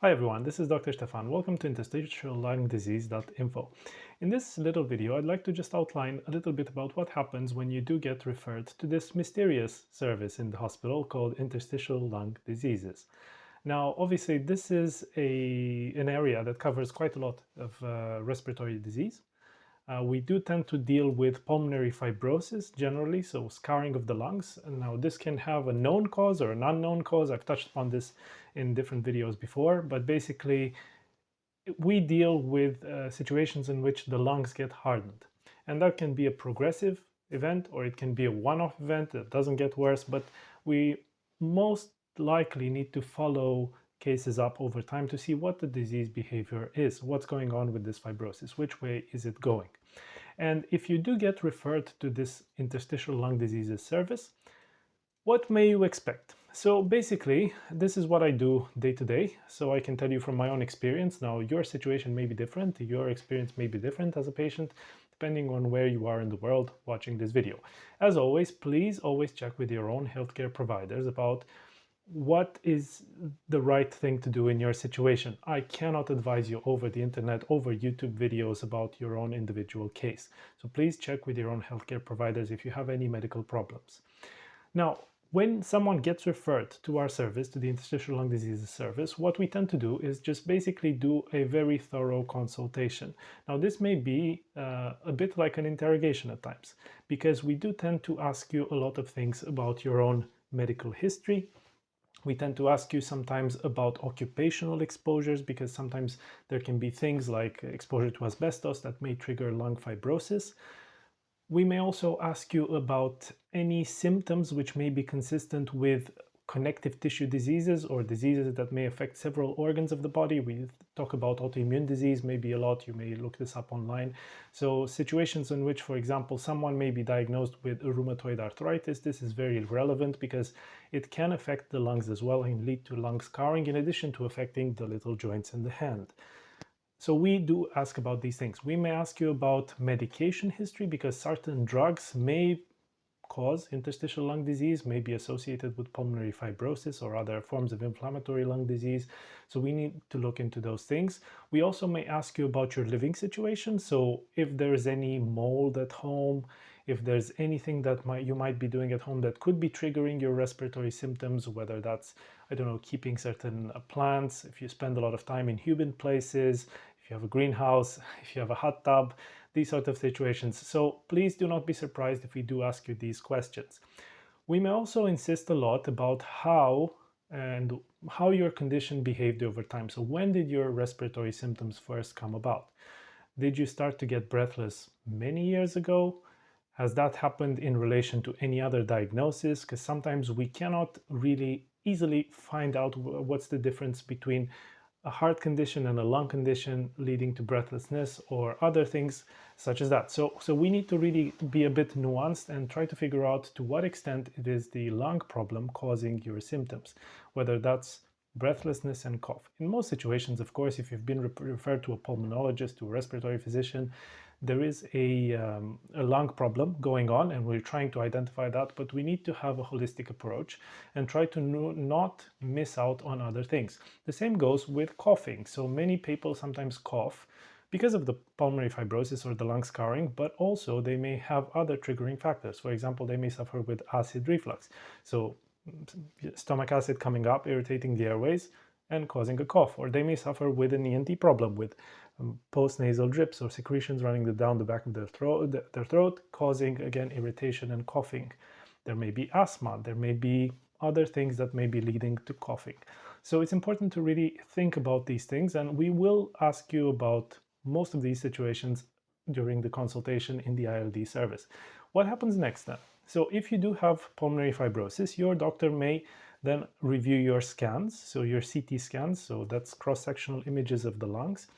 Hi everyone, this is Dr. Stefan. Welcome to Interstitial Lung Disease.info. In this little video, I'd like to just outline a little bit about what happens when you do get referred to this mysterious service in the hospital called Interstitial Lung Diseases. Now, obviously, this is an area that covers quite a lot of respiratory disease. We do tend to deal with pulmonary fibrosis generally, so scarring of the lungs. And now this can have a known cause or an unknown cause. I've touched upon this in different videos before, but basically we deal with situations in which the lungs get hardened. And that can be a progressive event or it can be a one-off event that doesn't get worse, but we most likely need to follow cases up over time to see what the disease behavior is, what's going on with this fibrosis, which way is it going. And if you do get referred to this interstitial lung diseases service, what may you expect? So basically, this is what I do day to day. So I can tell you from my own experience. Now, your situation may be different. Your experience may be different as a patient, depending on where you are in the world watching this video. As always, please always check with your own healthcare providers about what is the right thing to do in your situation. I cannot advise you over the internet, over YouTube videos about your own individual case. So please check with your own healthcare providers if you have any medical problems. Now, when someone gets referred to our service, to the Interstitial Lung Diseases service, what we tend to do is just basically do a very thorough consultation. Now, this may be a bit like an interrogation at times, because we do tend to ask you a lot of things about your own medical history. We tend to ask you sometimes about occupational exposures because sometimes there can be things like exposure to asbestos that may trigger lung fibrosis. We may also ask you about any symptoms which may be consistent with connective tissue diseases or diseases that may affect several organs of the body. We talk about autoimmune disease maybe a lot. You may look this up online. So situations in which, for example, someone may be diagnosed with rheumatoid arthritis, this is very relevant because it can affect the lungs as well and lead to lung scarring in addition to affecting the little joints in the hand. So we do ask about these things. We may ask you about medication history because certain drugs may cause interstitial lung disease, may be associated with pulmonary fibrosis or other forms of inflammatory lung disease. So we need to look into those things. We also may ask you about your living situation. So if there's any mold at home, if there's anything that you might be doing at home that could be triggering your respiratory symptoms, whether that's, I don't know, keeping certain plants, if you spend a lot of time in humid places, if you have a greenhouse, if you have a hot tub, these sort of situations. So please do not be surprised if we do ask you these questions. We may also insist a lot about how your condition behaved over time. So when did your respiratory symptoms first come about? Did you start to get breathless many years ago? Has that happened in relation to any other diagnosis? Because sometimes we cannot really easily find out what's the difference between a heart condition and a lung condition leading to breathlessness or other things such as that. So we need to really be a bit nuanced and try to figure out to what extent it is the lung problem causing your symptoms, whether that's breathlessness and cough. In most situations, of course, if you've been referred to a pulmonologist, to a respiratory physician, there is a lung problem going on and we're trying to identify that, but we need to have a holistic approach and try to not miss out on other things. The same goes with coughing. So many people sometimes cough because of the pulmonary fibrosis or the lung scarring, but also they may have other triggering factors. For example, they may suffer with acid reflux. So stomach acid coming up, irritating the airways and causing a cough, or they may suffer with an ENT problem with postnasal drips or secretions running down the back of their throat, causing again irritation and coughing. There may be asthma, there may be other things that may be leading to coughing. So it's important to really think about these things, and we will ask you about most of these situations during the consultation in the ILD service. What happens next then? So if you do have pulmonary fibrosis, your doctor may then review your scans, so your CT scans, so that's cross-sectional images of the lungs,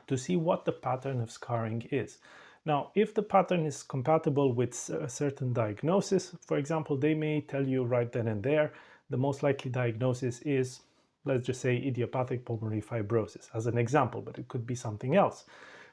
to see what the pattern of scarring is. Now, if the pattern is compatible with a certain diagnosis, for example, they may tell you right then and there, the most likely diagnosis is, let's just say, idiopathic pulmonary fibrosis as an example, but it could be something else.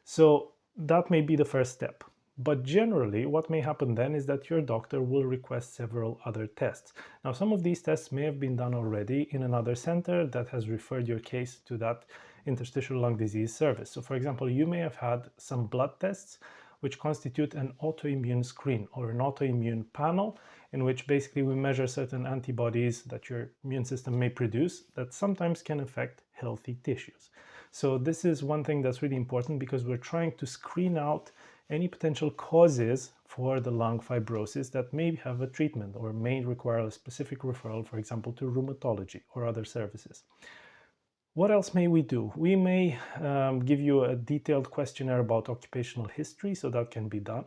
So that may be the first step. But generally, what may happen then is that your doctor will request several other tests. Now, some of these tests may have been done already in another center that has referred your case to that interstitial lung disease service. So, for example, you may have had some blood tests which constitute an autoimmune screen or an autoimmune panel, in which basically we measure certain antibodies that your immune system may produce that sometimes can affect healthy tissues. So this is one thing that's really important because we're trying to screen out any potential causes for the lung fibrosis that may have a treatment or may require a specific referral, for example, to rheumatology or other services. What else may we do? We may give you a detailed questionnaire about occupational history, so that can be done.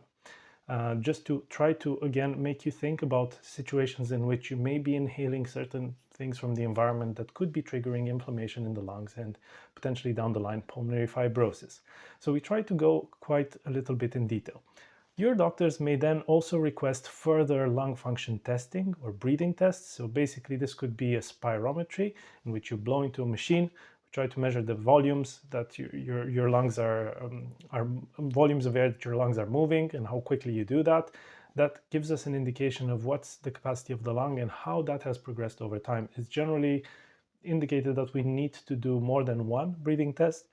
Just to try to, again, make you think about situations in which you may be inhaling certain things from the environment that could be triggering inflammation in the lungs and potentially down the line pulmonary fibrosis. So we try to go quite a little bit in detail. Your doctors may then also request further lung function testing or breathing tests. So basically this could be a spirometry in which you blow into a machine, try to measure the volumes that your lungs are volumes of air that your lungs are moving and how quickly you do that. That gives us an indication of what's the capacity of the lung and how that has progressed over time. It's generally indicated that we need to do more than one breathing test.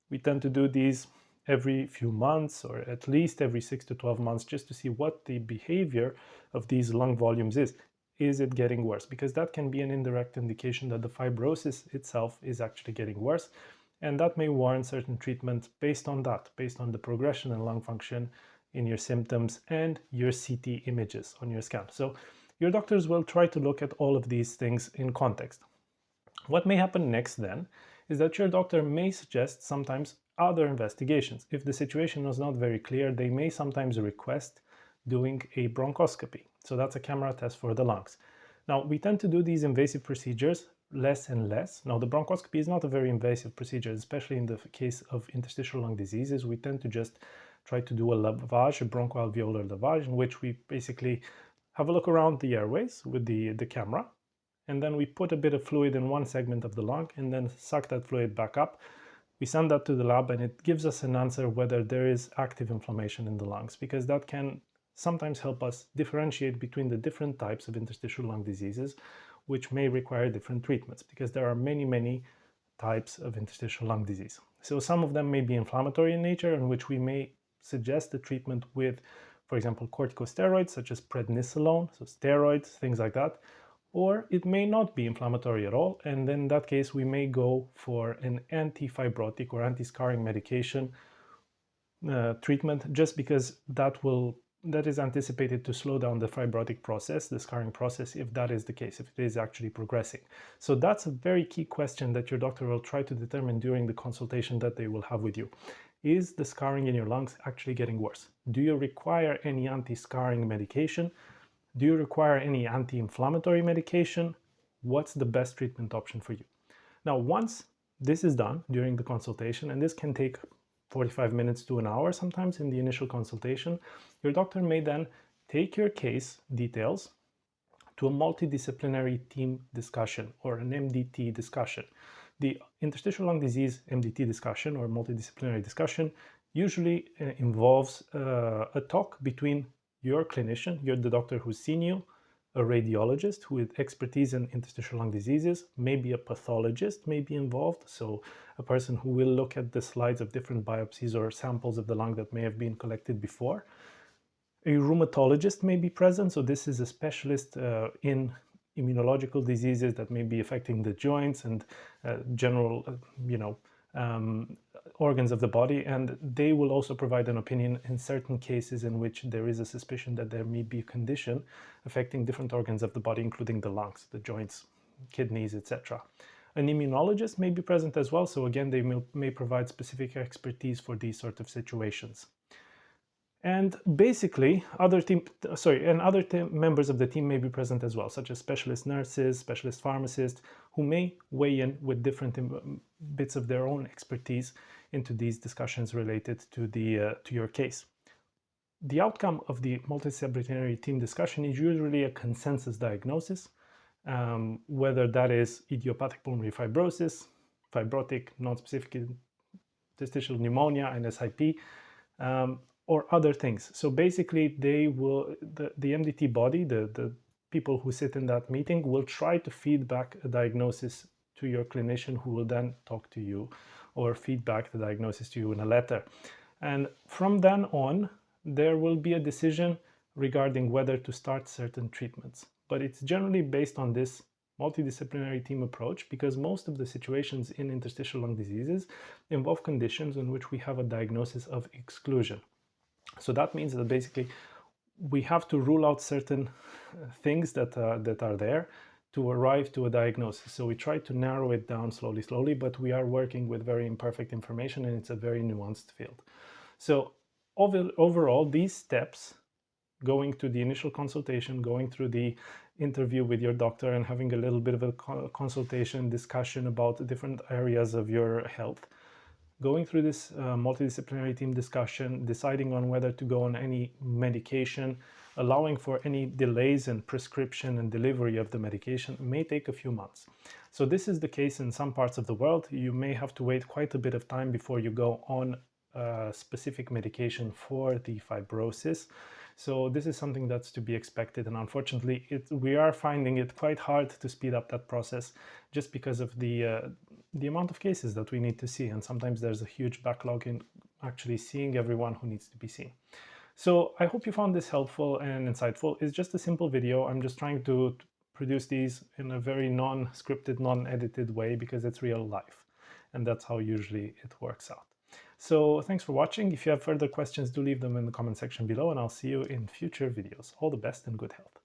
We tend to do these every few months or at least every 6 to 12 months just to see what the behavior of these lung volumes is. Is it getting worse? Because that can be an indirect indication that the fibrosis itself is actually getting worse, and that may warrant certain treatment based on that, based on the progression in lung function in your symptoms and your CT images on your scan. So your doctors will try to look at all of these things in context. What may happen next then is that your doctor may suggest sometimes other investigations. If the situation was not very clear, they may sometimes request doing a bronchoscopy. So that's a camera test for the lungs. Now, we tend to do these invasive procedures less and less. Now, the bronchoscopy is not a very invasive procedure, especially in the case of interstitial lung diseases. We tend to just try to do a lavage, a bronchoalveolar lavage, in which we basically have a look around the airways with the camera, and then we put a bit of fluid in one segment of the lung and then suck that fluid back up. We send that to the lab and it gives us an answer whether there is active inflammation in the lungs, because that can sometimes help us differentiate between the different types of interstitial lung diseases, which may require different treatments, because there are many types of interstitial lung disease. So some of them may be inflammatory in nature, in which we may suggest the treatment with, for example, corticosteroids such as prednisolone, so steroids, things like that. Or it may not be inflammatory at all, and in that case we may go for an anti-fibrotic or anti-scarring medication treatment, just because that is anticipated to slow down the fibrotic process, the scarring process, if that is the case, if it is actually progressing. So that's a very key question that your doctor will try to determine during the consultation that they will have with you. Is the scarring in your lungs actually getting worse? Do you require any anti-scarring medication? Do you require any anti-inflammatory medication? What's the best treatment option for you? Now, once this is done during the consultation, and this can take 45 minutes to an hour sometimes in the initial consultation, your doctor may then take your case details to a multidisciplinary team discussion or an MDT discussion. The interstitial lung disease MDT discussion or multidisciplinary discussion usually involves a talk between your clinician, the doctor who's seen you, a radiologist who with expertise in interstitial lung diseases, maybe a pathologist may be involved, so a person who will look at the slides of different biopsies or samples of the lung that may have been collected before. A rheumatologist may be present, so this is a specialist in immunological diseases that may be affecting the joints and general, organs of the body, and they will also provide an opinion in certain cases in which there is a suspicion that there may be a condition affecting different organs of the body, including the lungs, the joints, kidneys, etc. An immunologist may be present as well, so again, they may provide specific expertise for these sort of situations. And basically, other members of the team may be present as well, such as specialist nurses, specialist pharmacists, who may weigh in with different bits of their own expertise into these discussions related to your case. The outcome of the multidisciplinary team discussion is usually a consensus diagnosis, whether that is idiopathic pulmonary fibrosis, fibrotic, non-specific interstitial pneumonia, and SIP, or other things. So basically they will, the MDT body, the people who sit in that meeting will try to feed back a diagnosis to your clinician, who will then talk to you or feedback the diagnosis to you in a letter. And from then on, there will be a decision regarding whether to start certain treatments. But it's generally based on this multidisciplinary team approach, because most of the situations in interstitial lung diseases involve conditions in which we have a diagnosis of exclusion. So that means that basically we have to rule out certain things that are there to arrive to a diagnosis. So we try to narrow it down slowly, but we are working with very imperfect information, and it's a very nuanced field. So overall, these steps, going to the initial consultation, going through the interview with your doctor, and having a little bit of a consultation discussion about different areas of your health, going through this multidisciplinary team discussion, deciding on whether to go on any medication, allowing for any delays in prescription and delivery of the medication, may take a few months. So this is the case in some parts of the world. You may have to wait quite a bit of time before you go on a specific medication for the fibrosis. So this is something that's to be expected, and unfortunately we are finding it quite hard to speed up that process, just because of the amount of cases that we need to see, and sometimes there's a huge backlog in actually seeing everyone who needs to be seen. So I hope you found this helpful and insightful. It's just a simple video. I'm just trying to produce these in a very non-scripted, non-edited way, because it's real life, and that's how usually it works out. So thanks for watching. If you have further questions, do leave them in the comment section below, and I'll see you in future videos. All the best and good health.